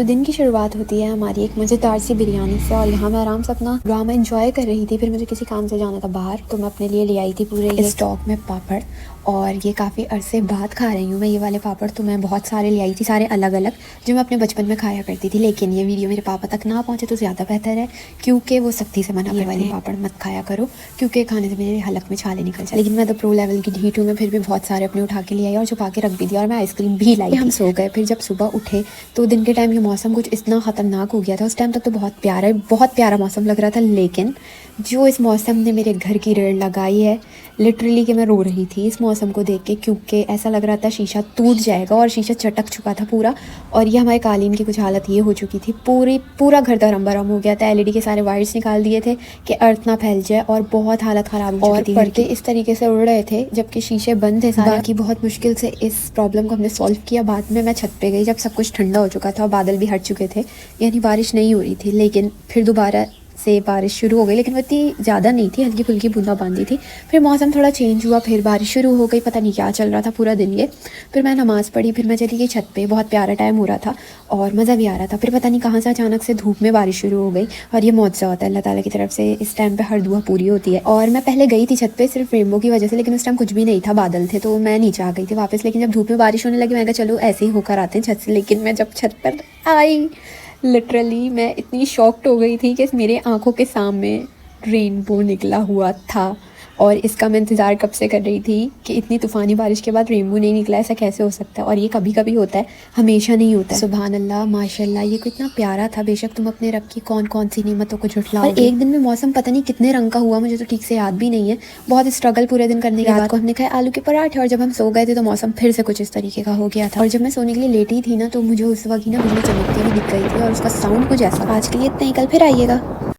तो दिन की शुरुआत होती है हमारी एक मज़ेदार सी बिरयानी से, और यहाँ मैं आराम से अपना ड्रामा एंजॉय कर रही थी। फिर मुझे किसी काम से जाना था बाहर, तो मैं अपने लिए ले आई थी पूरे ये स्टॉक में पापड़। और ये काफ़ी अरसे बाद खा रही हूँ मैं ये वाले पापड़। तो मैं बहुत सारे ले आई थी, सारे अलग अलग, जो मैं अपने बचपन में खाया करती थी। लेकिन ये वीडियो मेरे पापा तक ना पहुँचे तो ज़्यादा बेहतर है, क्योंकि वो सख्ती से मना करते हैं वाले पापड़ मत खाया करो, क्योंकि खाने से मेरे हलक में छाले निकल जाए। लेकिन मैं तो प्रो लेवल की ढीठ हूँ, मैं फिर भी बहुत सारे अपने उठा के ले आई और छुपा के रख भी दिया। और मैं आइसक्रीम भी लाई। हम सो गए। फिर जब सुबह उठे तो दिन के टाइम ये मौसम कुछ इतना ख़तरनाक हो गया था। उस टाइम तक तो बहुत प्यारा मौसम लग रहा था, लेकिन जो इस मौसम ने मेरे घर की रेड़ लगाई है, लिटरली कि मैं रो रही थी इस मौसम को देख के, क्योंकि ऐसा लग रहा था शीशा टूट जाएगा, और शीशा चटक चुका था पूरा। और ये हमारे कालीन की कुछ हालत ये हो चुकी थी, पूरा घर धरम बरम हो गया था। एलईडी के सारे वायर्स निकाल दिए थे कि अर्थ ना फैल जाए, और बहुत हालत ख़राब हो चुकी थी। पर्दे इस तरीके से उड़ रहे थे जबकि शीशे बंद थे सारे। बाकी बहुत मुश्किल से इस प्रॉब्लम को हमने सॉल्व किया। बाद में मैं छत पे गई जब सब कुछ ठंडा हो चुका था, बादल भी हट चुके थे, यानी बारिश नहीं हो रही थी। लेकिन फिर दोबारा से बारिश शुरू हो गई, लेकिन वो इतनी ज़्यादा नहीं थी, हल्की फुल्की बूंदाबांदी थी। फिर मौसम थोड़ा चेंज हुआ, फिर बारिश शुरू हो गई। पता नहीं क्या चल रहा था पूरा दिन ये। फिर मैं नमाज़ पढ़ी, फिर मैं चली गई छत पे। बहुत प्यारा टाइम हो रहा था और मज़ा भी आ रहा था। फिर पता नहीं कहाँ से अचानक से धूप में बारिश शुरू हो गई, और ये मौजज़ा होता है अल्लाह ताला की तरफ से। इस टाइम पे हर दुआ पूरी होती है। और मैं पहले गई थी छत पे सिर्फ रेनबो की वजह से, लेकिन उस टाइम कुछ भी नहीं था, बादल थे, तो मैं नीचे आ गई थी वापस। लेकिन जब धूप में बारिश होने लगी, मैं कहा चलो ऐसे ही होकर आते हैं छत से। लेकिन मैं जब छत पर आई, लिटरली मैं इतनी शॉक्ड हो गई थी कि मेरे आंखों के सामने रेनबो निकला हुआ था। और इसका मैं इंतज़ार कब से कर रही थी कि इतनी तूफ़ानी बारिश के बाद रेनबो नहीं निकला, ऐसा कैसे हो सकता है। और ये कभी कभी होता है, हमेशा नहीं होता है। सुभान अल्लाह, माशाल्लाह, ये कितना प्यारा था। बेशक तुम अपने रब की कौन कौन सी नेमतों को झुठलाओगे। और एक दिन में मौसम पता नहीं कितने रंग का हुआ, मुझे तो ठीक से याद भी नहीं है। बहुत स्ट्रगल पूरे दिन करने के बाद को हमने खाए आलू के पराठे, और जब हम सो गए थे तो मौसम फिर से कुछ इस तरीके का हो गया था। और जब मैं सोने के लिए लेटी थी ना, तो मुझे उस वक्त ही ना बिजली चमकती हुई दिख गई थी, और उसका साउंड कुछ ऐसा। आज के लिए इतना ही, कल फिर आइएगा।